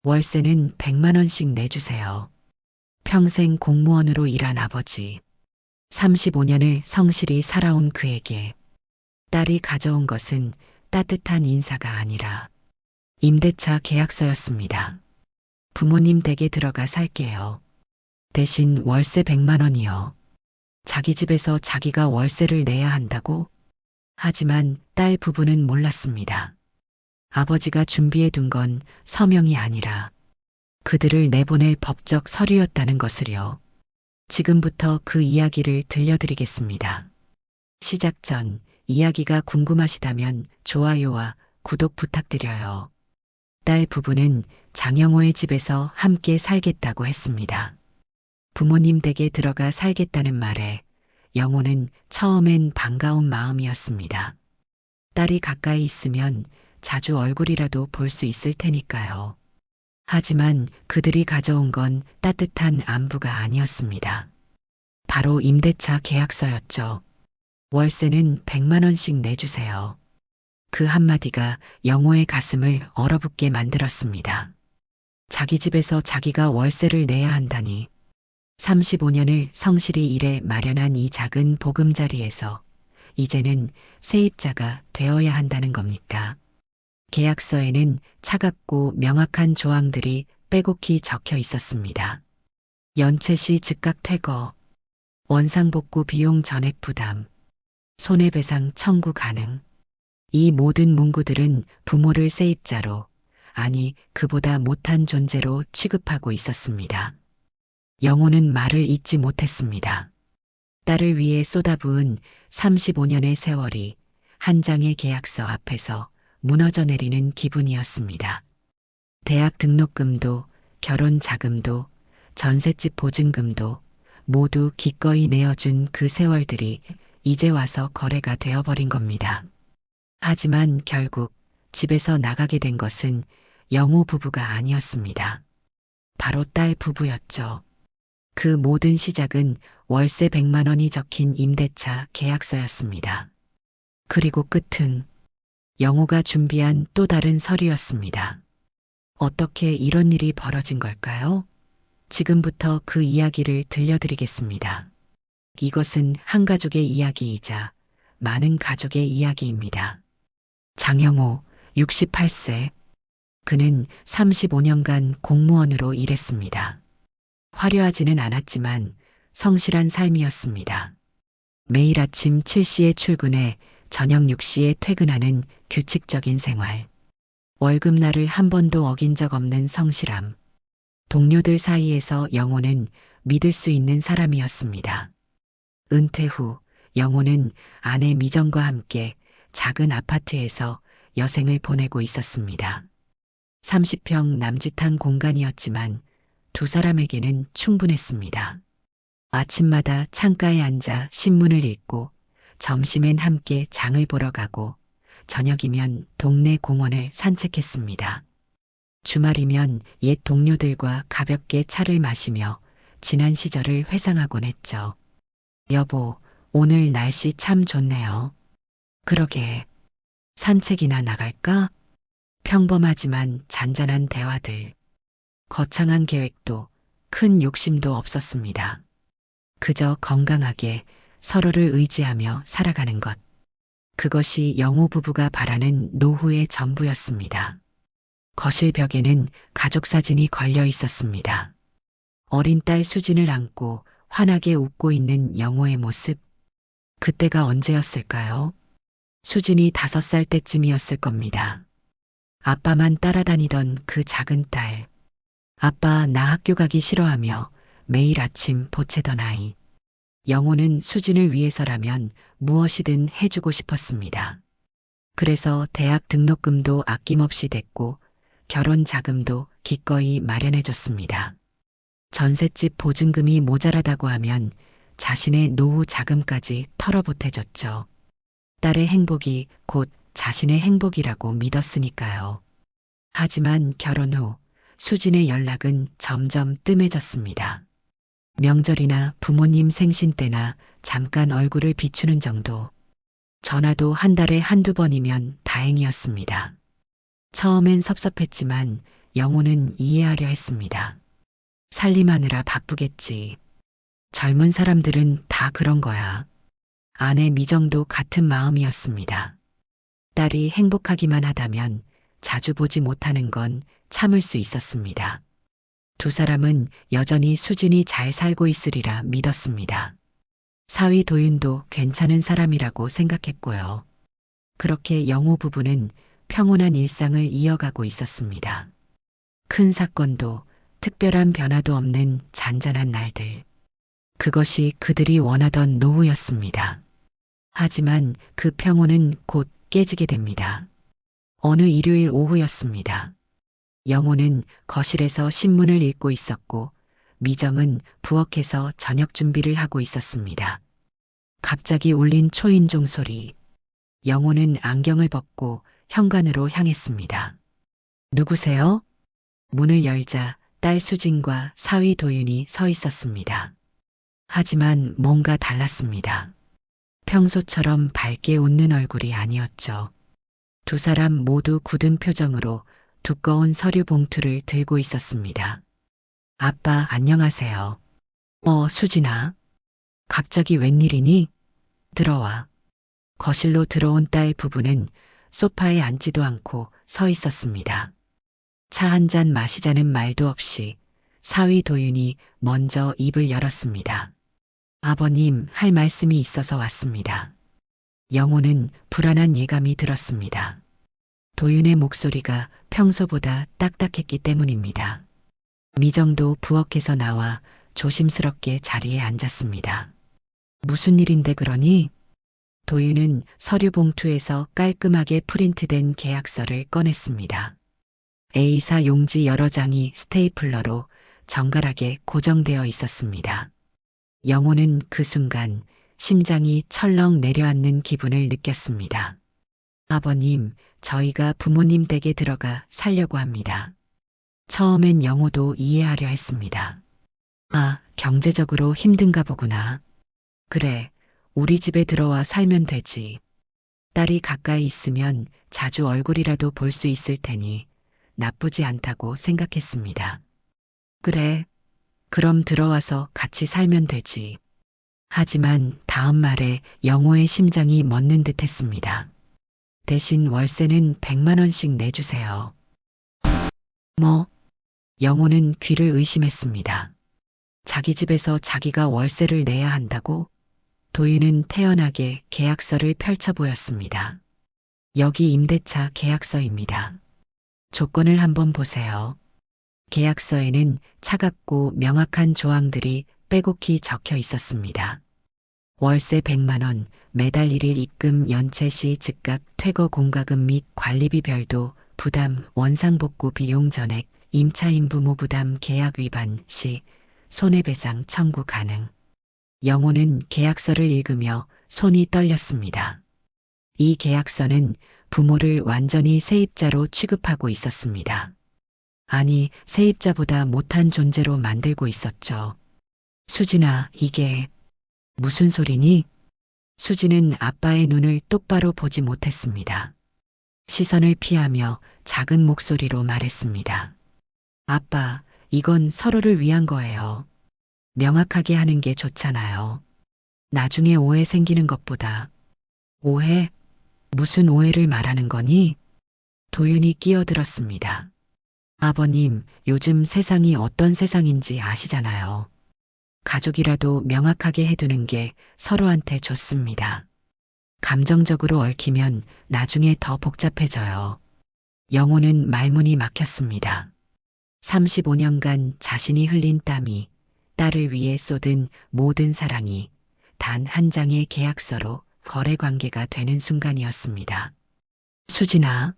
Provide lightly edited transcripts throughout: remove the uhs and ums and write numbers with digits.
월세는 100만 원씩 내주세요. 평생 공무원으로 일한 아버지. 35년을 성실히 살아온 그에게 딸이 가져온 것은 따뜻한 인사가 아니라 임대차 계약서였습니다. 부모님 댁에 들어가 살게요. 대신 월세 100만 원이요. 자기 집에서 자기가 월세를 내야 한다고? 하지만 딸 부부는 몰랐습니다. 아버지가 준비해 둔 건 서명이 아니라 그들을 내보낼 법적 서류였다는 것을요. 지금부터 그 이야기를 들려드리겠습니다. 시작 전 이야기가 궁금하시다면 좋아요와 구독 부탁드려요. 딸 부부는 장영호의 집에서 함께 살겠다고 했습니다. 부모님 댁에 들어가 살겠다는 말에 영호는 처음엔 반가운 마음이었습니다. 딸이 가까이 있으면 자주 얼굴이라도 볼 수 있을 테니까요. 하지만 그들이 가져온 건 따뜻한 안부가 아니었습니다. 바로 임대차 계약서였죠. 월세는 100만 원씩 내주세요. 그 한마디가 영호의 가슴을 얼어붙게 만들었습니다. 자기 집에서 자기가 월세를 내야 한다니. 35년을 성실히 일해 마련한 이 작은 보금자리에서 이제는 세입자가 되어야 한다는 겁니까? 계약서에는 차갑고 명확한 조항들이 빼곡히 적혀 있었습니다. 연체 시 즉각 퇴거, 원상복구 비용 전액 부담, 손해배상 청구 가능. 이 모든 문구들은 부모를 세입자로, 아니 그보다 못한 존재로 취급하고 있었습니다. 영호는 말을 잇지 못했습니다. 딸을 위해 쏟아부은 35년의 세월이 한 장의 계약서 앞에서 무너져 내리는 기분이었습니다. 대학 등록금도, 결혼 자금도, 전셋집 보증금도 모두 기꺼이 내어준 그 세월들이 이제 와서 거래가 되어버린 겁니다. 하지만 결국 집에서 나가게 된 것은 영호 부부가 아니었습니다. 바로 딸 부부였죠. 그 모든 시작은 월세 100만 원이 적힌 임대차 계약서였습니다. 그리고 끝은 영호가 준비한 또 다른 서류였습니다. 어떻게 이런 일이 벌어진 걸까요? 지금부터 그 이야기를 들려드리겠습니다. 이것은 한 가족의 이야기이자 많은 가족의 이야기입니다. 장영호, 68세. 그는 35년간 공무원으로 일했습니다. 화려하지는 않았지만 성실한 삶이었습니다. 매일 아침 7시에 출근해 저녁 6시에 퇴근하는 규칙적인 생활. 월급날을 한 번도 어긴 적 없는 성실함. 동료들 사이에서 영호는 믿을 수 있는 사람이었습니다. 은퇴 후 영호는 아내 미정과 함께 작은 아파트에서 여생을 보내고 있었습니다. 30평 남짓한 공간이었지만 두 사람에게는 충분했습니다. 아침마다 창가에 앉아 신문을 읽고 점심엔 함께 장을 보러 가고 저녁이면 동네 공원을 산책했습니다. 주말이면 옛 동료들과 가볍게 차를 마시며 지난 시절을 회상하곤 했죠. 여보, 오늘 날씨 참 좋네요. 그러게. 산책이나 나갈까? 평범하지만 잔잔한 대화들. 거창한 계획도 큰 욕심도 없었습니다. 그저 건강하게 서로를 의지하며 살아가는 것. 그것이 영호 부부가 바라는 노후의 전부였습니다. 거실 벽에는 가족 사진이 걸려 있었습니다. 어린 딸 수진을 안고 환하게 웃고 있는 영호의 모습. 그때가 언제였을까요? 수진이 5살 때쯤이었을 겁니다. 아빠만 따라다니던 그 작은 딸. 아빠 나 학교 가기 싫어하며 매일 아침 보채던 아이. 영호는 수진을 위해서라면 무엇이든 해주고 싶었습니다. 그래서 대학 등록금도 아낌없이 댔고 결혼 자금도 기꺼이 마련해줬습니다. 전셋집 보증금이 모자라다고 하면 자신의 노후 자금까지 털어보태줬죠. 딸의 행복이 곧 자신의 행복이라고 믿었으니까요. 하지만 결혼 후 수진의 연락은 점점 뜸해졌습니다. 명절이나 부모님 생신 때나 잠깐 얼굴을 비추는 정도. 전화도 한 달에 한두 번이면 다행이었습니다. 처음엔 섭섭했지만 영호는 이해하려 했습니다. 살림하느라 바쁘겠지. 젊은 사람들은 다 그런 거야. 아내 미정도 같은 마음이었습니다. 딸이 행복하기만 하다면 자주 보지 못하는 건 참을 수 있었습니다. 두 사람은 여전히 수진이 잘 살고 있으리라 믿었습니다. 사위 도윤도 괜찮은 사람이라고 생각했고요. 그렇게 영호 부부는 평온한 일상을 이어가고 있었습니다. 큰 사건도 특별한 변화도 없는 잔잔한 날들. 그것이 그들이 원하던 노후였습니다. 하지만 그 평온은 곧 깨지게 됩니다. 어느 일요일 오후였습니다. 영호는 거실에서 신문을 읽고 있었고 미정은 부엌에서 저녁 준비를 하고 있었습니다. 갑자기 울린 초인종 소리. 영호는 안경을 벗고 현관으로 향했습니다. 누구세요? 문을 열자 딸 수진과 사위 도윤이 서 있었습니다. 하지만 뭔가 달랐습니다. 평소처럼 밝게 웃는 얼굴이 아니었죠. 두 사람 모두 굳은 표정으로 두꺼운 서류 봉투를 들고 있었습니다. 아빠, 안녕하세요. 수진아. 갑자기 웬일이니? 들어와. 거실로 들어온 딸 부부는 소파에 앉지도 않고 서 있었습니다. 차 한 잔 마시자는 말도 없이 사위 도윤이 먼저 입을 열었습니다. 아버님, 할 말씀이 있어서 왔습니다. 영호는 불안한 예감이 들었습니다. 도윤의 목소리가 평소보다 딱딱했기 때문입니다. 미정도 부엌에서 나와 조심스럽게 자리에 앉았습니다. 무슨 일인데 그러니? 도윤은 서류 봉투에서 깔끔하게 프린트된 계약서를 꺼냈습니다. A사 용지 여러 장이 스테이플러로 정갈하게 고정되어 있었습니다. 영호는 그 순간 심장이 철렁 내려앉는 기분을 느꼈습니다. 아버님, 저희가 부모님 댁에 들어가 살려고 합니다. 처음엔 영호도 이해하려 했습니다. 아, 경제적으로 힘든가 보구나. 그래, 우리 집에 들어와 살면 되지. 딸이 가까이 있으면 자주 얼굴이라도 볼 수 있을 테니 나쁘지 않다고 생각했습니다. 그래, 그럼 들어와서 같이 살면 되지. 하지만 다음 말에 영호의 심장이 멎는 듯 했습니다. 대신 월세는 100만 원씩 내주세요. 뭐? 영호는 귀를 의심했습니다. 자기 집에서 자기가 월세를 내야 한다고? 도윤은 태연하게 계약서를 펼쳐 보였습니다. 여기 임대차 계약서입니다. 조건을 한번 보세요. 계약서에는 차갑고 명확한 조항들이 빼곡히 적혀 있었습니다. 월세 100만 원, 매달 1일 입금 연체 시 즉각 퇴거 공과금 및 관리비 별도 부담 원상복구 비용 전액 임차인 부모 부담 계약 위반 시 손해배상 청구 가능. 영호는 계약서를 읽으며 손이 떨렸습니다. 이 계약서는 부모를 완전히 세입자로 취급하고 있었습니다. 아니, 세입자보다 못한 존재로 만들고 있었죠. 수진아, 이게 무슨 소리니? 수진은 아빠의 눈을 똑바로 보지 못했습니다. 시선을 피하며 작은 목소리로 말했습니다. 아빠, 이건 서로를 위한 거예요. 명확하게 하는 게 좋잖아요. 나중에 오해 생기는 것보다. 오해? 무슨 오해를 말하는 거니? 도윤이 끼어들었습니다. 아버님, 요즘 세상이 어떤 세상인지 아시잖아요. 가족이라도 명확하게 해두는 게 서로한테 좋습니다. 감정적으로 얽히면 나중에 더 복잡해져요. 영호는 말문이 막혔습니다. 35년간 자신이 흘린 땀이, 딸을 위해 쏟은 모든 사랑이 단 한 장의 계약서로 거래 관계가 되는 순간이었습니다. 수진아,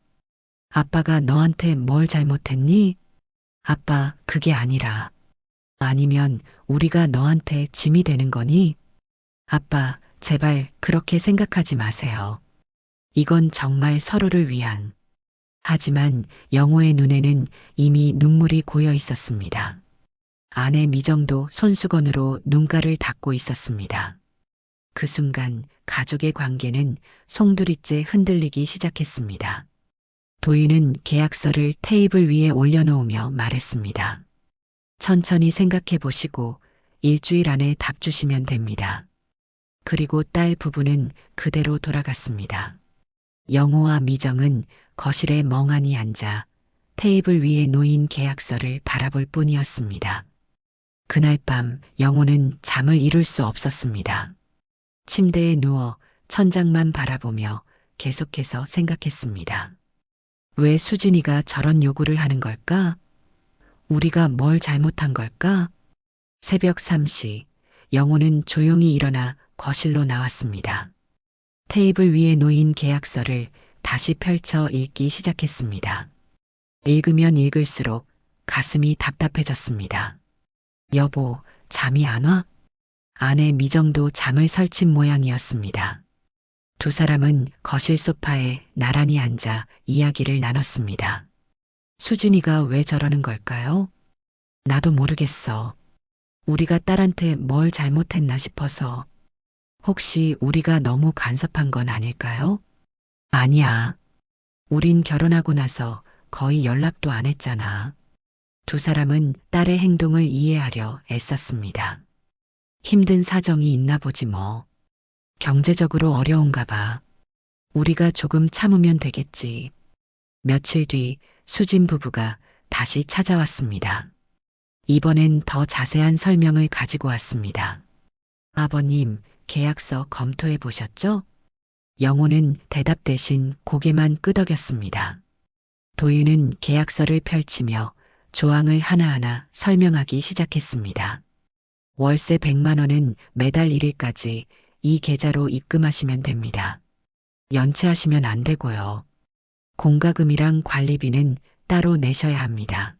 아빠가 너한테 뭘 잘못했니? 아빠, 그게 아니라. 아니면 우리가 너한테 짐이 되는 거니? 아빠, 제발 그렇게 생각하지 마세요. 이건 정말 서로를 위한. 하지만 영호의 눈에는 이미 눈물이 고여 있었습니다. 아내 미정도 손수건으로 눈가를 닦고 있었습니다. 그 순간 가족의 관계는 송두리째 흔들리기 시작했습니다. 도인은 계약서를 테이블 위에 올려놓으며 말했습니다. 천천히 생각해 보시고 일주일 안에 답 주시면 됩니다. 그리고 딸 부부는 그대로 돌아갔습니다. 영호와 미정은 거실에 멍하니 앉아 테이블 위에 놓인 계약서를 바라볼 뿐이었습니다. 그날 밤 영호는 잠을 이룰 수 없었습니다. 침대에 누워 천장만 바라보며 계속해서 생각했습니다. 왜 수진이가 저런 요구를 하는 걸까? 우리가 뭘 잘못한 걸까? 새벽 3시, 영호는 조용히 일어나 거실로 나왔습니다. 테이블 위에 놓인 계약서를 다시 펼쳐 읽기 시작했습니다. 읽으면 읽을수록 가슴이 답답해졌습니다. 여보, 잠이 안 와? 아내 미정도 잠을 설친 모양이었습니다. 두 사람은 거실 소파에 나란히 앉아 이야기를 나눴습니다. 수진이가 왜 저러는 걸까요? 나도 모르겠어. 우리가 딸한테 뭘 잘못했나 싶어서. 혹시 우리가 너무 간섭한 건 아닐까요? 아니야. 우린 결혼하고 나서 거의 연락도 안 했잖아. 두 사람은 딸의 행동을 이해하려 애썼습니다. 힘든 사정이 있나 보지 뭐. 경제적으로 어려운가 봐. 우리가 조금 참으면 되겠지. 며칠 뒤 수진 부부가 다시 찾아왔습니다. 이번엔 더 자세한 설명을 가지고 왔습니다. 아버님, 계약서 검토해 보셨죠? 영호는 대답 대신 고개만 끄덕였습니다. 도윤은 계약서를 펼치며 조항을 하나하나 설명하기 시작했습니다. 월세 100만 원은 매달 1일까지 이 계좌로 입금하시면 됩니다. 연체하시면 안 되고요. 공과금이랑 관리비는 따로 내셔야 합니다.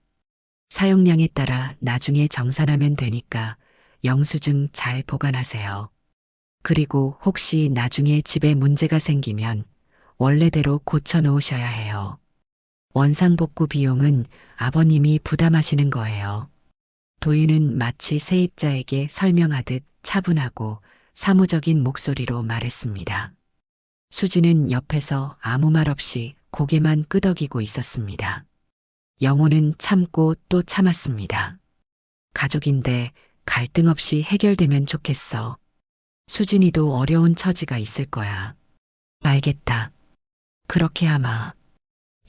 사용량에 따라 나중에 정산하면 되니까 영수증 잘 보관하세요. 그리고 혹시 나중에 집에 문제가 생기면 원래대로 고쳐 놓으셔야 해요. 원상복구 비용은 아버님이 부담하시는 거예요. 도윤은 마치 세입자에게 설명하듯 차분하고 사무적인 목소리로 말했습니다. 수지는 옆에서 아무 말 없이 고개만 끄덕이고 있었습니다. 영호는 참고 또 참았습니다. 가족인데 갈등 없이 해결되면 좋겠어. 수진이도 어려운 처지가 있을 거야. 알겠다. 그렇게 하마.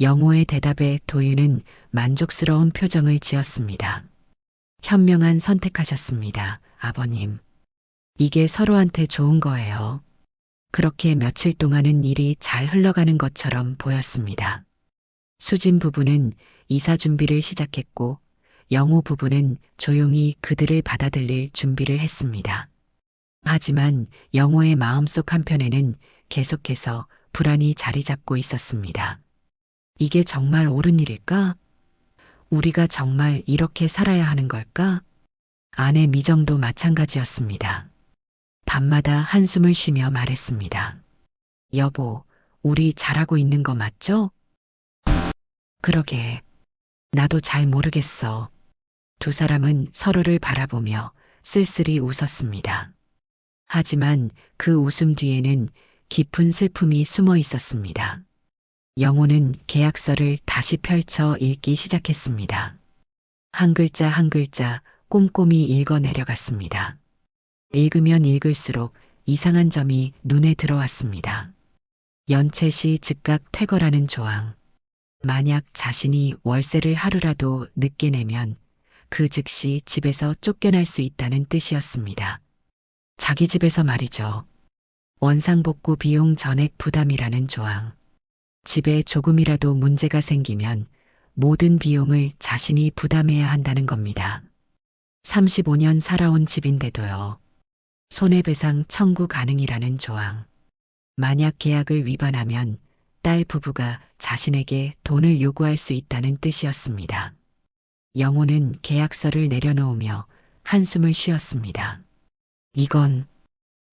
영호의 대답에 도윤은 만족스러운 표정을 지었습니다. 현명한 선택하셨습니다, 아버님. 이게 서로한테 좋은 거예요. 그렇게 며칠 동안은 일이 잘 흘러가는 것처럼 보였습니다. 수진 부부는 이사 준비를 시작했고 영호 부부는 조용히 그들을 받아들일 준비를 했습니다. 하지만 영호의 마음속 한편에는 계속해서 불안이 자리 잡고 있었습니다. 이게 정말 옳은 일일까? 우리가 정말 이렇게 살아야 하는 걸까? 아내 미정도 마찬가지였습니다. 밤마다 한숨을 쉬며 말했습니다. 여보, 우리 잘하고 있는 거 맞죠? 그러게. 나도 잘 모르겠어. 두 사람은 서로를 바라보며 쓸쓸히 웃었습니다. 하지만 그 웃음 뒤에는 깊은 슬픔이 숨어 있었습니다. 영호는 계약서를 다시 펼쳐 읽기 시작했습니다. 한 글자 한 글자 꼼꼼히 읽어 내려갔습니다. 읽으면 읽을수록 이상한 점이 눈에 들어왔습니다. 연체 시 즉각 퇴거라는 조항. 만약 자신이 월세를 하루라도 늦게 내면 그 즉시 집에서 쫓겨날 수 있다는 뜻이었습니다. 자기 집에서 말이죠. 원상복구 비용 전액 부담이라는 조항. 집에 조금이라도 문제가 생기면 모든 비용을 자신이 부담해야 한다는 겁니다. 35년 살아온 집인데도요. 손해배상 청구 가능이라는 조항. 만약 계약을 위반하면 딸 부부가 자신에게 돈을 요구할 수 있다는 뜻이었습니다. 영호는 계약서를 내려놓으며 한숨을 쉬었습니다. 이건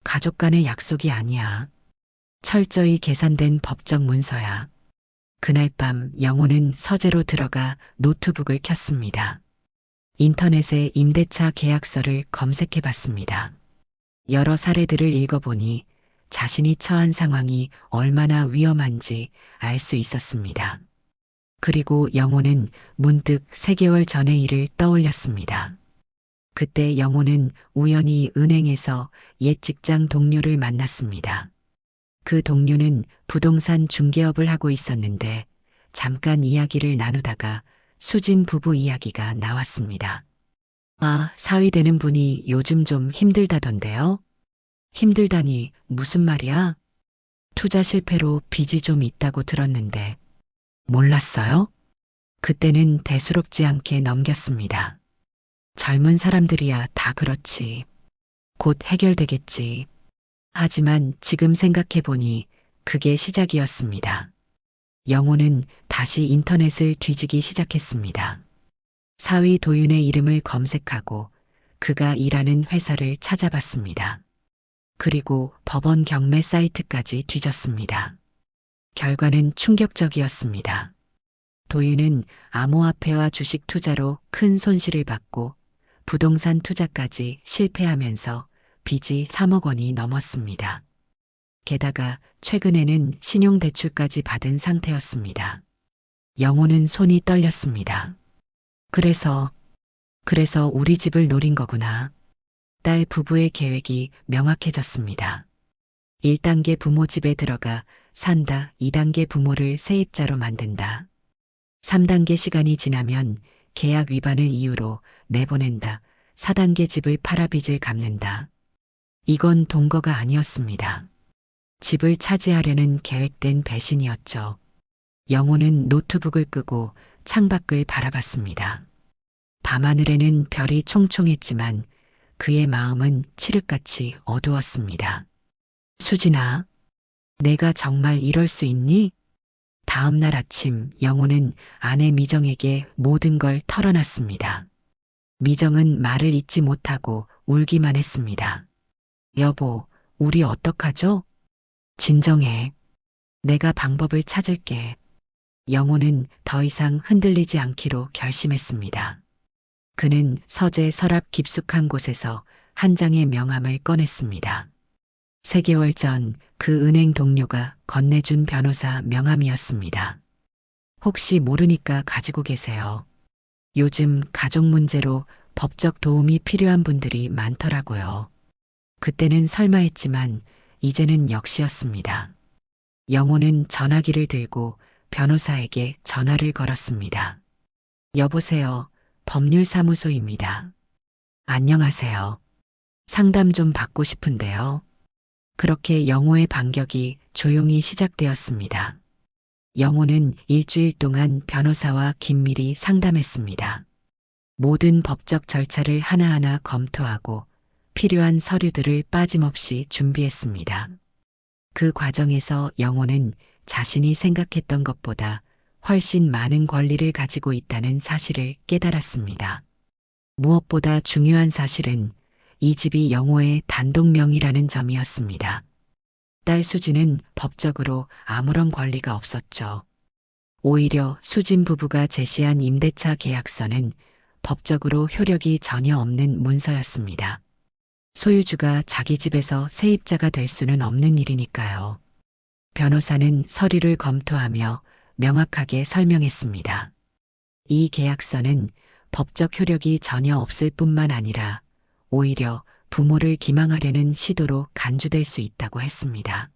가족 간의 약속이 아니야. 철저히 계산된 법적 문서야. 그날 밤 영호는 서재로 들어가 노트북을 켰습니다. 인터넷에 임대차 계약서를 검색해 봤습니다. 여러 사례들을 읽어보니 자신이 처한 상황이 얼마나 위험한지 알 수 있었습니다. 그리고 영호는 문득 3개월 전의 일을 떠올렸습니다. 그때 영호는 우연히 은행에서 옛 직장 동료를 만났습니다. 그 동료는 부동산 중개업을 하고 있었는데 잠깐 이야기를 나누다가 수진 부부 이야기가 나왔습니다. 아, 사위 되는 분이 요즘 좀 힘들다던데요? 힘들다니 무슨 말이야? 투자 실패로 빚이 좀 있다고 들었는데 몰랐어요? 그때는 대수롭지 않게 넘겼습니다. 젊은 사람들이야 다 그렇지. 곧 해결되겠지. 하지만 지금 생각해보니 그게 시작이었습니다. 영호는 다시 인터넷을 뒤지기 시작했습니다. 사위 도윤의 이름을 검색하고 그가 일하는 회사를 찾아봤습니다. 그리고 법원 경매 사이트까지 뒤졌습니다. 결과는 충격적이었습니다. 도윤은 암호화폐와 주식 투자로 큰 손실을 받고 부동산 투자까지 실패하면서 빚이 3억 원이 넘었습니다. 게다가 최근에는 신용대출까지 받은 상태였습니다. 영호는 손이 떨렸습니다. 그래서 우리 집을 노린 거구나. 딸 부부의 계획이 명확해졌습니다. 1단계 부모 집에 들어가 산다, 2단계 부모를 세입자로 만든다. 3단계 시간이 지나면 계약 위반을 이유로 내보낸다. 4단계 집을 팔아 빚을 갚는다. 이건 동거가 아니었습니다. 집을 차지하려는 계획된 배신이었죠. 영호는 노트북을 끄고 창밖을 바라봤습니다. 밤하늘에는 별이 총총했지만 그의 마음은 칠흑같이 어두웠습니다. 수진아, 내가 정말 이럴 수 있니? 다음 날 아침 영호는 아내 미정에게 모든 걸 털어놨습니다. 미정은 말을 잇지 못하고 울기만 했습니다. 여보, 우리 어떡하죠? 진정해. 내가 방법을 찾을게. 영호는 더 이상 흔들리지 않기로 결심했습니다. 그는 서재 서랍 깊숙한 곳에서 한 장의 명함을 꺼냈습니다. 3개월 전 그 은행 동료가 건네준 변호사 명함이었습니다. 혹시 모르니까 가지고 계세요. 요즘 가족 문제로 법적 도움이 필요한 분들이 많더라고요. 그때는 설마 했지만 이제는 역시였습니다. 영호는 전화기를 들고 변호사에게 전화를 걸었습니다. 여보세요. 법률사무소입니다. 안녕하세요. 상담 좀 받고 싶은데요. 그렇게 영호의 반격이 조용히 시작되었습니다. 영호는 일주일 동안 변호사와 긴밀히 상담했습니다. 모든 법적 절차를 하나하나 검토하고 필요한 서류들을 빠짐없이 준비했습니다. 그 과정에서 영호는 자신이 생각했던 것보다 훨씬 많은 권리를 가지고 있다는 사실을 깨달았습니다. 무엇보다 중요한 사실은 이 집이 영호의 단독 명의라는 점이었습니다. 딸 수진은 법적으로 아무런 권리가 없었죠. 오히려 수진 부부가 제시한 임대차 계약서는 법적으로 효력이 전혀 없는 문서였습니다. 소유주가 자기 집에서 세입자가 될 수는 없는 일이니까요. 변호사는 서류를 검토하며 명확하게 설명했습니다. 이 계약서는 법적 효력이 전혀 없을 뿐만 아니라 오히려 부모를 기망하려는 시도로 간주될 수 있다고 했습니다.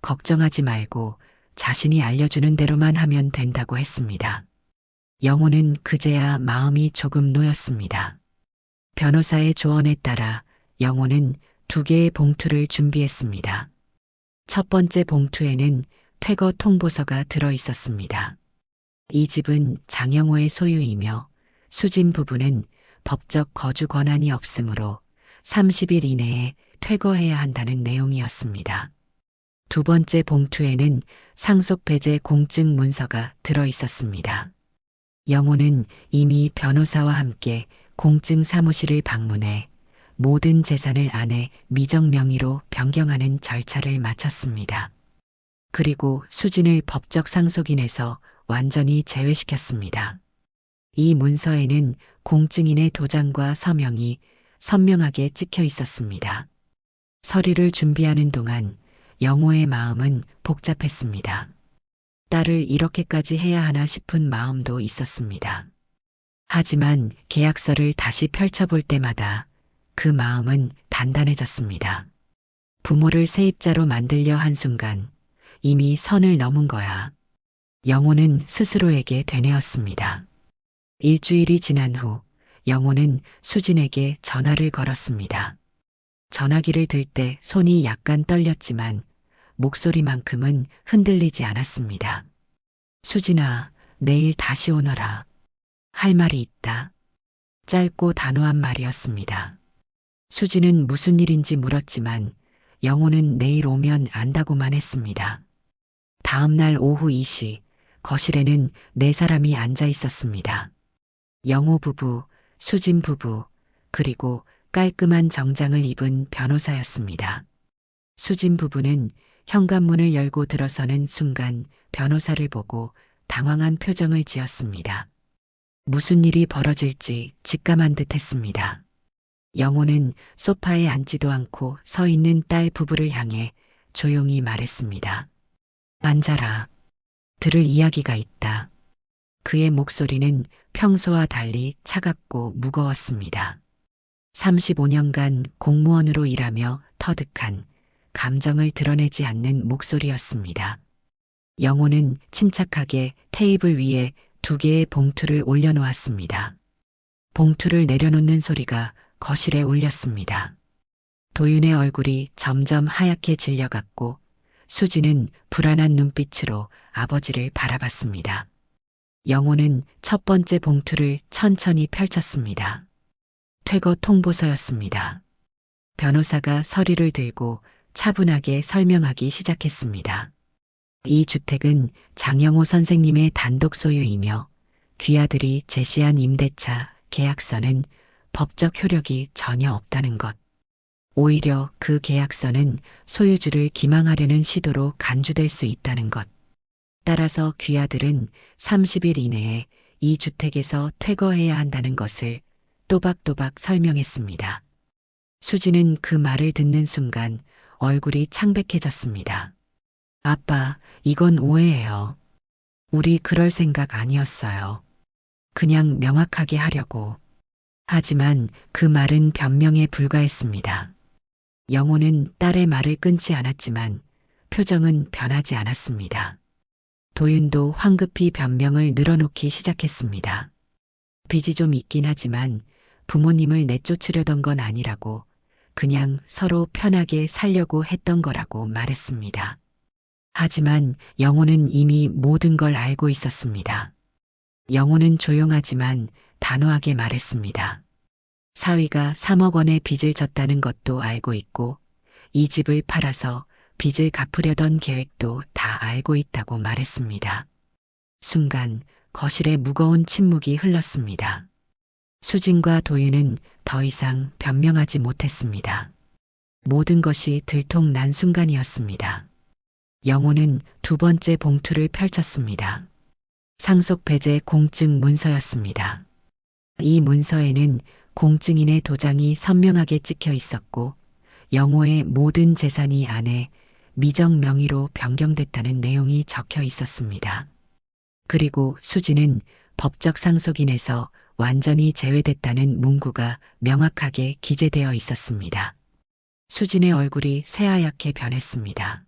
걱정하지 말고 자신이 알려주는 대로만 하면 된다고 했습니다. 영호는 그제야 마음이 조금 놓였습니다. 변호사의 조언에 따라 영호는 2개의 봉투를 준비했습니다. 첫 번째 봉투에는 퇴거 통보서가 들어 있었습니다. 이 집은 장영호의 소유이며 수진 부부는 법적 거주 권한이 없으므로 30일 이내에 퇴거해야 한다는 내용이었습니다. 두 번째 봉투에는 상속 배제 공증 문서가 들어 있었습니다. 영호는 이미 변호사와 함께 공증 사무실을 방문해 모든 재산을 아내 미정 명의로 변경하는 절차를 마쳤습니다. 그리고 수진을 법적 상속인에서 완전히 제외시켰습니다. 이 문서에는 공증인의 도장과 서명이 선명하게 찍혀 있었습니다. 서류를 준비하는 동안 영호의 마음은 복잡했습니다. 딸을 이렇게까지 해야 하나 싶은 마음도 있었습니다. 하지만 계약서를 다시 펼쳐볼 때마다 그 마음은 단단해졌습니다. 부모를 세입자로 만들려 한 순간 이미 선을 넘은 거야. 영호는 스스로에게 되뇌었습니다. 일주일이 지난 후 영호는 수진에게 전화를 걸었습니다. 전화기를 들 때 손이 약간 떨렸지만 목소리만큼은 흔들리지 않았습니다. 수진아, 내일 다시 오너라. 할 말이 있다. 짧고 단호한 말이었습니다. 수진은 무슨 일인지 물었지만 영호는 내일 오면 안다고만 했습니다. 다음 날 오후 2시 거실에는 네 사람이 앉아 있었습니다. 영호 부부, 수진 부부, 그리고 깔끔한 정장을 입은 변호사였습니다. 수진 부부는 현관문을 열고 들어서는 순간 변호사를 보고 당황한 표정을 지었습니다. 무슨 일이 벌어질지 직감한 듯 했습니다. 영호는 소파에 앉지도 않고 서 있는 딸 부부를 향해 조용히 말했습니다. 앉아라. 들을 이야기가 있다. 그의 목소리는 평소와 달리 차갑고 무거웠습니다. 35년간 공무원으로 일하며 터득한 감정을 드러내지 않는 목소리였습니다. 영호는 침착하게 테이블 위에 2개의 봉투를 올려놓았습니다. 봉투를 내려놓는 소리가 거실에 울렸습니다. 도윤의 얼굴이 점점 하얗게 질려갔고 수지는 불안한 눈빛으로 아버지를 바라봤습니다. 영호는 첫 번째 봉투를 천천히 펼쳤습니다. 퇴거 통보서였습니다. 변호사가 서류를 들고 차분하게 설명하기 시작했습니다. 이 주택은 장영호 선생님의 단독 소유이며 귀하들이 제시한 임대차 계약서는 법적 효력이 전혀 없다는 것. 오히려 그 계약서는 소유주를 기망하려는 시도로 간주될 수 있다는 것. 따라서 귀하들은 30일 이내에 이 주택에서 퇴거해야 한다는 것을 또박또박 설명했습니다. 수지는 그 말을 듣는 순간 얼굴이 창백해졌습니다. 아빠, 이건 오해예요. 우리 그럴 생각 아니었어요. 그냥 명확하게 하려고. 하지만 그 말은 변명에 불과했습니다. 영호는 딸의 말을 끊지 않았지만 표정은 변하지 않았습니다. 도윤도 황급히 변명을 늘어놓기 시작했습니다. 빚이 좀 있긴 하지만 부모님을 내쫓으려던 건 아니라고 그냥 서로 편하게 살려고 했던 거라고 말했습니다. 하지만 영호는 이미 모든 걸 알고 있었습니다. 영호는 조용하지만 단호하게 말했습니다. 사위가 3억 원의 빚을 졌다는 것도 알고 있고 이 집을 팔아서 빚을 갚으려던 계획도 다 알고 있다고 말했습니다. 순간 거실에 무거운 침묵이 흘렀습니다. 수진과 도윤은 더 이상 변명하지 못했습니다. 모든 것이 들통난 순간이었습니다. 영호는 2번째 봉투를 펼쳤습니다. 상속배제 공증 문서였습니다. 이 문서에는 공증인의 도장이 선명하게 찍혀 있었고 영호의 모든 재산이 안에 미정 명의로 변경됐다는 내용이 적혀 있었습니다. 그리고 수지는 법적 상속인에서 완전히 제외됐다는 문구가 명확하게 기재되어 있었습니다. 수진의 얼굴이 새하얗게 변했습니다.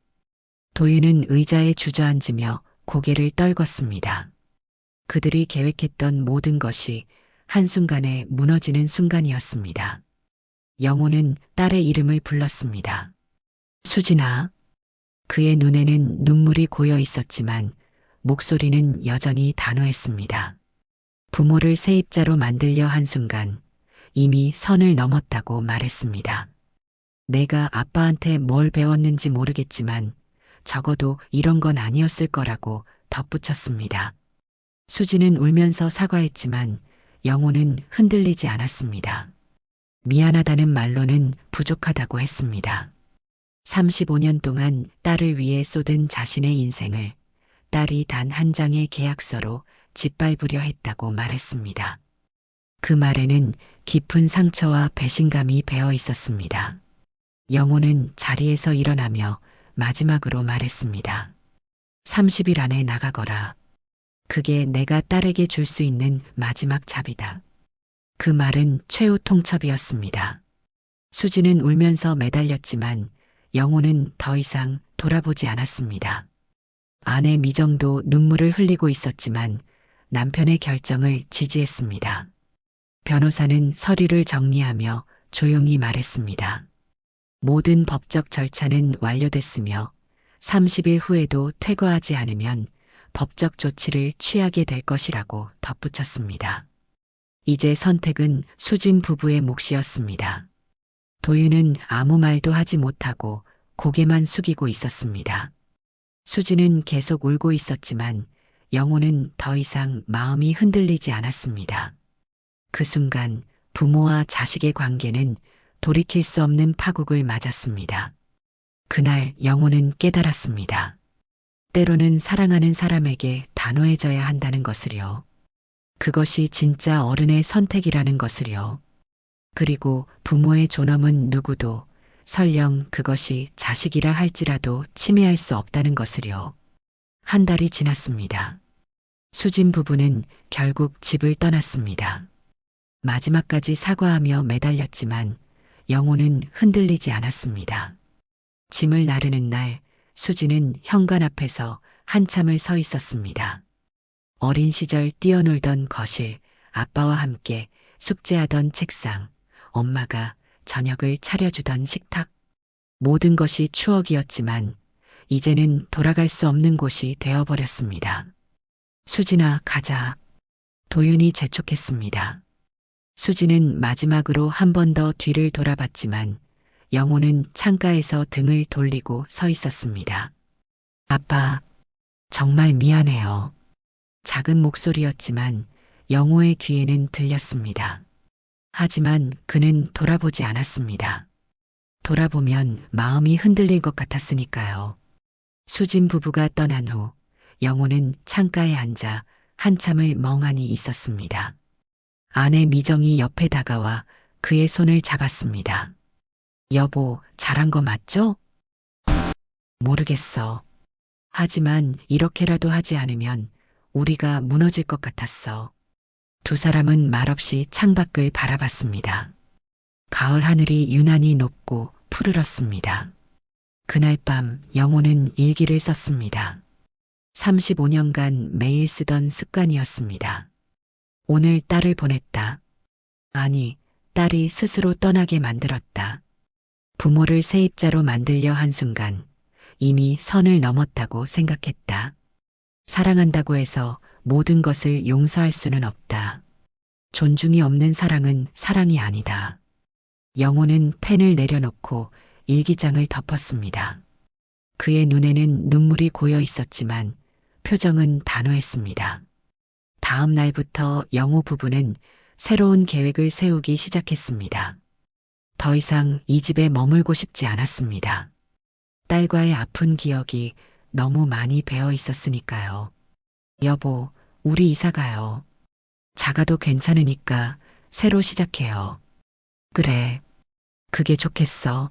도윤은 의자에 주저앉으며 고개를 떨궜습니다. 그들이 계획했던 모든 것이 한순간에 무너지는 순간이었습니다. 영호는 딸의 이름을 불렀습니다. 수진아. 그의 눈에는 눈물이 고여 있었지만 목소리는 여전히 단호했습니다. 부모를 세입자로 만들려 한 순간 이미 선을 넘었다고 말했습니다. 내가 아빠한테 뭘 배웠는지 모르겠지만 적어도 이런 건 아니었을 거라고 덧붙였습니다. 수지는 울면서 사과했지만 영호는 흔들리지 않았습니다. 미안하다는 말로는 부족하다고 했습니다. 35년 동안 딸을 위해 쏟은 자신의 인생을 딸이 단 한 장의 계약서로 짓밟으려 했다고 말했습니다. 그 말에는 깊은 상처와 배신감이 배어 있었습니다. 영호는 자리에서 일어나며 마지막으로 말했습니다. 30일 안에 나가거라. 그게 내가 딸에게 줄 수 있는 마지막 잡이다. 그 말은 최후 통첩이었습니다. 수지는 울면서 매달렸지만 영호는 더 이상 돌아보지 않았습니다. 아내 미정도 눈물을 흘리고 있었지만 남편의 결정을 지지했습니다. 변호사는 서류를 정리하며 조용히 말했습니다. 모든 법적 절차는 완료됐으며 30일 후에도 퇴거하지 않으면 법적 조치를 취하게 될 것이라고 덧붙였습니다. 이제 선택은 수진 부부의 몫이었습니다. 도윤은 아무 말도 하지 못하고 고개만 숙이고 있었습니다. 수진은 계속 울고 있었지만 영호는 더 이상 마음이 흔들리지 않았습니다. 그 순간 부모와 자식의 관계는 돌이킬 수 없는 파국을 맞았습니다. 그날 영호는 깨달았습니다. 때로는 사랑하는 사람에게 단호해져야 한다는 것을요. 그것이 진짜 어른의 선택이라는 것을요. 그리고 부모의 존엄은 누구도 설령 그것이 자식이라 할지라도 침해할 수 없다는 것을요. 한 달이 지났습니다. 수진 부부는 결국 집을 떠났습니다. 마지막까지 사과하며 매달렸지만 영호는 흔들리지 않았습니다. 짐을 나르는 날 수진은 현관 앞에서 한참을 서 있었습니다. 어린 시절 뛰어놀던 거실, 아빠와 함께 숙제하던 책상, 엄마가 저녁을 차려주던 식탁. 모든 것이 추억이었지만 이제는 돌아갈 수 없는 곳이 되어버렸습니다. 수진아, 가자. 도윤이 재촉했습니다. 수진은 마지막으로 한 번 더 뒤를 돌아봤지만 영호는 창가에서 등을 돌리고 서 있었습니다. 아빠, 정말 미안해요. 작은 목소리였지만 영호의 귀에는 들렸습니다. 하지만 그는 돌아보지 않았습니다. 돌아보면 마음이 흔들릴 것 같았으니까요. 수진 부부가 떠난 후 영호는 창가에 앉아 한참을 멍하니 있었습니다. 아내 미정이 옆에 다가와 그의 손을 잡았습니다. 여보, 잘한 거 맞죠? 모르겠어. 하지만 이렇게라도 하지 않으면 우리가 무너질 것 같았어. 두 사람은 말없이 창밖을 바라봤습니다. 가을 하늘이 유난히 높고 푸르렀습니다. 그날 밤 영호는 일기를 썼습니다. 35년간 매일 쓰던 습관이었습니다. 오늘 딸을 보냈다. 아니, 딸이 스스로 떠나게 만들었다. 부모를 세입자로 만들려 한 순간 이미 선을 넘었다고 생각했다. 사랑한다고 해서 모든 것을 용서할 수는 없다. 존중이 없는 사랑은 사랑이 아니다. 영호는 펜을 내려놓고 일기장을 덮었습니다. 그의 눈에는 눈물이 고여 있었지만 표정은 단호했습니다. 다음 날부터 영호 부부는 새로운 계획을 세우기 시작했습니다. 더 이상 이 집에 머물고 싶지 않았습니다. 딸과의 아픈 기억이 너무 많이 배어 있었으니까요. 여보, 우리 이사 가요. 작아도 괜찮으니까 새로 시작해요. 그래, 그게 좋겠어.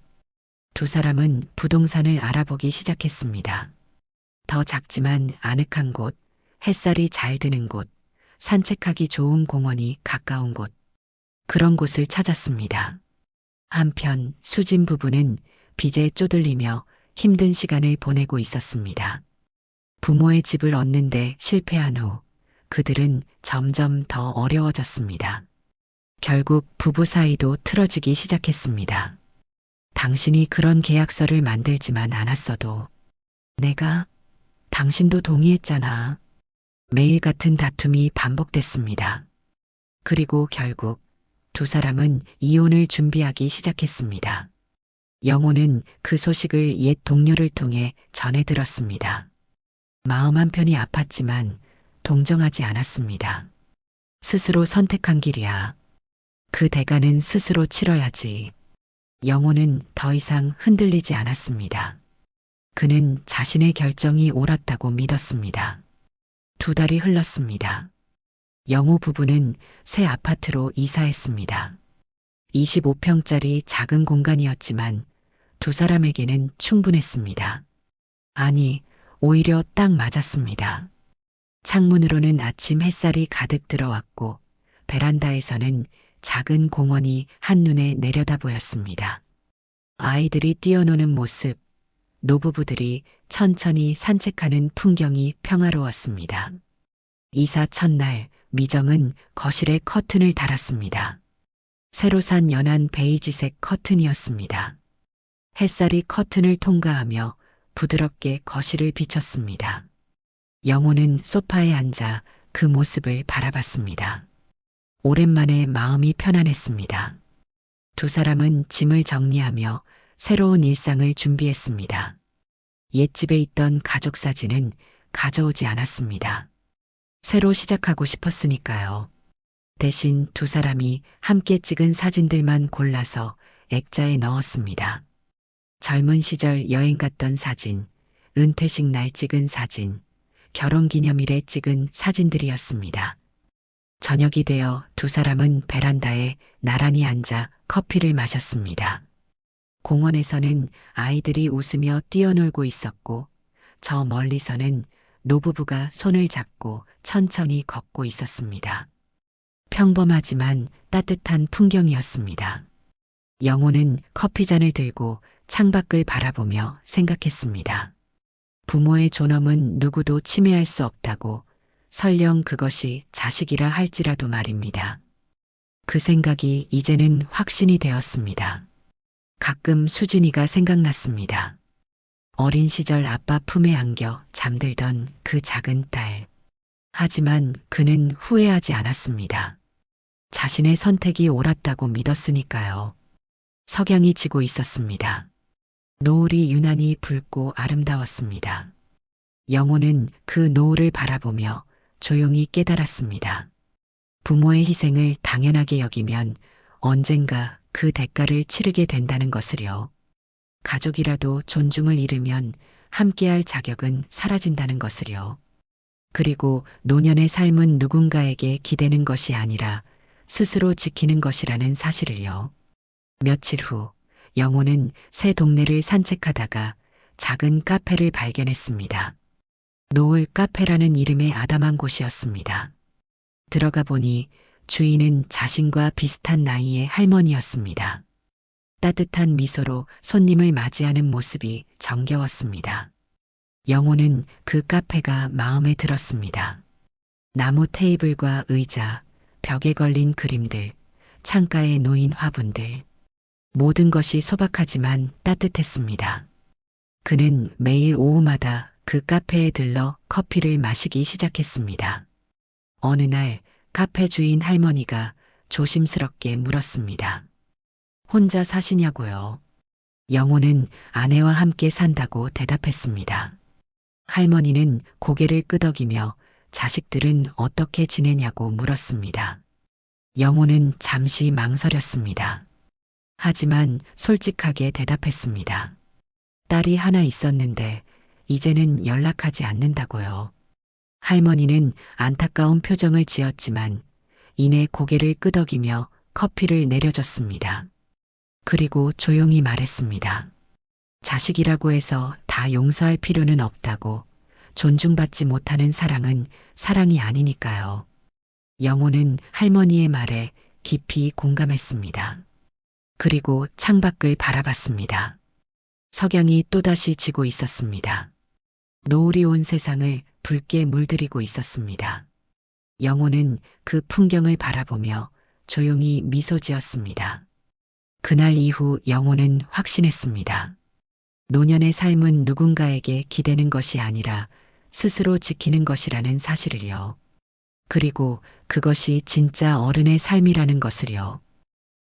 두 사람은 부동산을 알아보기 시작했습니다. 더 작지만 아늑한 곳, 햇살이 잘 드는 곳, 산책하기 좋은 공원이 가까운 곳. 그런 곳을 찾았습니다. 한편 수진 부부는 빚에 쪼들리며 힘든 시간을 보내고 있었습니다. 부모의 집을 얻는데 실패한 후 그들은 점점 더 어려워졌습니다. 결국 부부 사이도 틀어지기 시작했습니다. 당신이 그런 계약서를 만들지만 않았어도 당신도 동의했잖아. 매일 같은 다툼이 반복됐습니다. 그리고 결국 두 사람은 이혼을 준비하기 시작했습니다. 영호는 그 소식을 옛 동료를 통해 전해 들었습니다. 마음 한편이 아팠지만 동정하지 않았습니다. 스스로 선택한 길이야. 그 대가는 스스로 치러야지. 영호는 더 이상 흔들리지 않았습니다. 그는 자신의 결정이 옳았다고 믿었습니다. 두 달이 흘렀습니다. 영호 부부는 새 아파트로 이사했습니다. 25평짜리 작은 공간이었지만 두 사람에게는 충분했습니다. 아니, 오히려 딱 맞았습니다. 창문으로는 아침 햇살이 가득 들어왔고 베란다에서는 작은 공원이 한눈에 내려다 보였습니다. 아이들이 뛰어노는 모습, 노부부들이 천천히 산책하는 풍경이 평화로웠습니다. 이사 첫날 미정은 거실에 커튼을 달았습니다. 새로 산 연한 베이지색 커튼이었습니다. 햇살이 커튼을 통과하며 부드럽게 거실을 비쳤습니다. 영호는 소파에 앉아 그 모습을 바라봤습니다. 오랜만에 마음이 편안했습니다. 두 사람은 짐을 정리하며 새로운 일상을 준비했습니다. 옛집에 있던 가족 사진은 가져오지 않았습니다. 새로 시작하고 싶었으니까요. 대신 두 사람이 함께 찍은 사진들만 골라서 액자에 넣었습니다. 젊은 시절 여행 갔던 사진, 은퇴식 날 찍은 사진, 결혼기념일에 찍은 사진들이었습니다. 저녁이 되어 두 사람은 베란다에 나란히 앉아 커피를 마셨습니다. 공원에서는 아이들이 웃으며 뛰어놀고 있었고 저 멀리서는 노부부가 손을 잡고 천천히 걷고 있었습니다. 평범하지만 따뜻한 풍경이었습니다. 영호는 커피잔을 들고 창밖을 바라보며 생각했습니다. 부모의 존엄은 누구도 침해할 수 없다고, 설령 그것이 자식이라 할지라도 말입니다. 그 생각이 이제는 확신이 되었습니다. 가끔 수진이가 생각났습니다. 어린 시절 아빠 품에 안겨 잠들던 그 작은 딸. 하지만 그는 후회하지 않았습니다. 자신의 선택이 옳았다고 믿었으니까요. 석양이 지고 있었습니다. 노을이 유난히 붉고 아름다웠습니다. 영호는 그 노을을 바라보며 조용히 깨달았습니다. 부모의 희생을 당연하게 여기면 언젠가 그 대가를 치르게 된다는 것을요. 가족이라도 존중을 잃으면 함께할 자격은 사라진다는 것을요. 그리고 노년의 삶은 누군가에게 기대는 것이 아니라 스스로 지키는 것이라는 사실을요. 며칠 후 영호는 새 동네를 산책하다가 작은 카페를 발견했습니다. 노을 카페라는 이름의 아담한 곳이었습니다. 들어가 보니 주인은 자신과 비슷한 나이의 할머니였습니다. 따뜻한 미소로 손님을 맞이하는 모습이 정겨웠습니다. 영호는 그 카페가 마음에 들었습니다. 나무 테이블과 의자, 벽에 걸린 그림들, 창가에 놓인 화분들. 모든 것이 소박하지만 따뜻했습니다. 그는 매일 오후마다 그 카페에 들러 커피를 마시기 시작했습니다. 어느 날 카페 주인 할머니가 조심스럽게 물었습니다. 혼자 사시냐고요? 영호는 아내와 함께 산다고 대답했습니다. 할머니는 고개를 끄덕이며 자식들은 어떻게 지내냐고 물었습니다. 영호는 잠시 망설였습니다. 하지만 솔직하게 대답했습니다. 딸이 하나 있었는데 이제는 연락하지 않는다고요. 할머니는 안타까운 표정을 지었지만 이내 고개를 끄덕이며 커피를 내려줬습니다. 그리고 조용히 말했습니다. 자식이라고 해서 다 용서할 필요는 없다고. 존중받지 못하는 사랑은 사랑이 아니니까요. 영호는 할머니의 말에 깊이 공감했습니다. 그리고 창밖을 바라봤습니다. 석양이 또다시 지고 있었습니다. 노을이 온 세상을 붉게 물들이고 있었습니다. 영호는 그 풍경을 바라보며 조용히 미소 지었습니다. 그날 이후 영호는 확신했습니다. 노년의 삶은 누군가에게 기대는 것이 아니라 스스로 지키는 것이라는 사실을요. 그리고 그것이 진짜 어른의 삶이라는 것을요.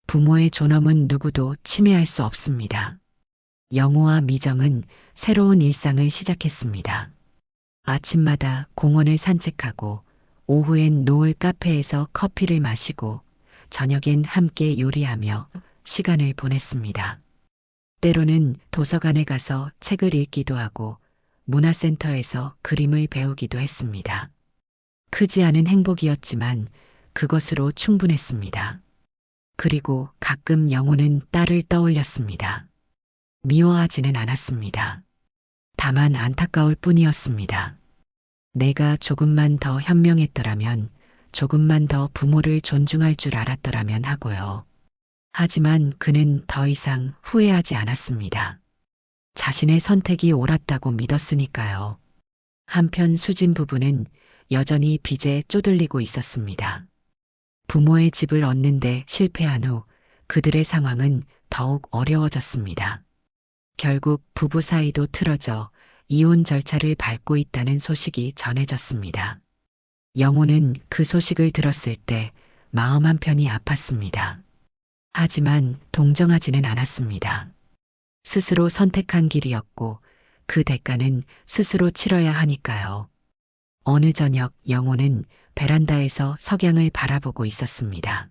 부모의 존엄은 누구도 침해할 수 없습니다. 영호와 미정은 새로운 일상을 시작했습니다. 아침마다 공원을 산책하고 오후엔 노을 카페에서 커피를 마시고 저녁엔 함께 요리하며 시간을 보냈습니다. 때로는 도서관에 가서 책을 읽기도 하고 문화센터에서 그림을 배우기도 했습니다. 크지 않은 행복이었지만 그것으로 충분했습니다. 그리고 가끔 영호는 딸을 떠올렸습니다. 미워하지는 않았습니다. 다만 안타까울 뿐이었습니다. 내가 조금만 더 현명했더라면, 조금만 더 부모를 존중할 줄 알았더라면 하고요. 하지만 그는 더 이상 후회하지 않았습니다. 자신의 선택이 옳았다고 믿었으니까요. 한편 수진 부부는 여전히 빚에 쪼들리고 있었습니다. 부모의 집을 얻는데 실패한 후 그들의 상황은 더욱 어려워졌습니다. 결국 부부 사이도 틀어져 이혼 절차를 밟고 있다는 소식이 전해졌습니다. 영호는 그 소식을 들었을 때 마음 한편이 아팠습니다. 하지만 동정하지는 않았습니다. 스스로 선택한 길이었고 그 대가는 스스로 치러야 하니까요. 어느 저녁 영호는 베란다에서 석양을 바라보고 있었습니다.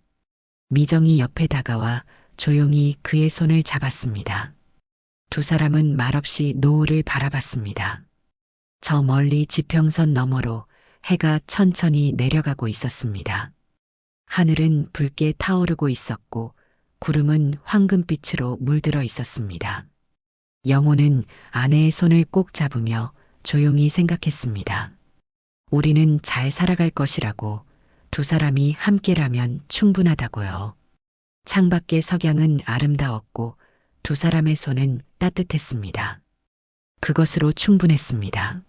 미정이 옆에 다가와 조용히 그의 손을 잡았습니다. 두 사람은 말없이 노을을 바라봤습니다. 저 멀리 지평선 너머로 해가 천천히 내려가고 있었습니다. 하늘은 붉게 타오르고 있었고 구름은 황금빛으로 물들어 있었습니다. 영호는 아내의 손을 꼭 잡으며 조용히 생각했습니다. 우리는 잘 살아갈 것이라고, 두 사람이 함께라면 충분하다고요. 창밖의 석양은 아름다웠고 두 사람의 손은 따뜻했습니다. 그것으로 충분했습니다.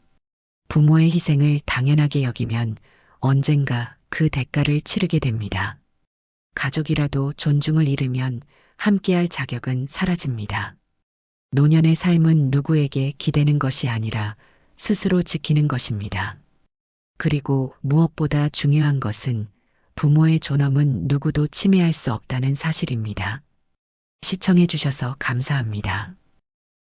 부모의 희생을 당연하게 여기면 언젠가 그 대가를 치르게 됩니다. 가족이라도 존중을 잃으면 함께할 자격은 사라집니다. 노년의 삶은 누구에게 기대는 것이 아니라 스스로 지키는 것입니다. 그리고 무엇보다 중요한 것은 부모의 존엄은 누구도 침해할 수 없다는 사실입니다. 시청해 주셔서 감사합니다.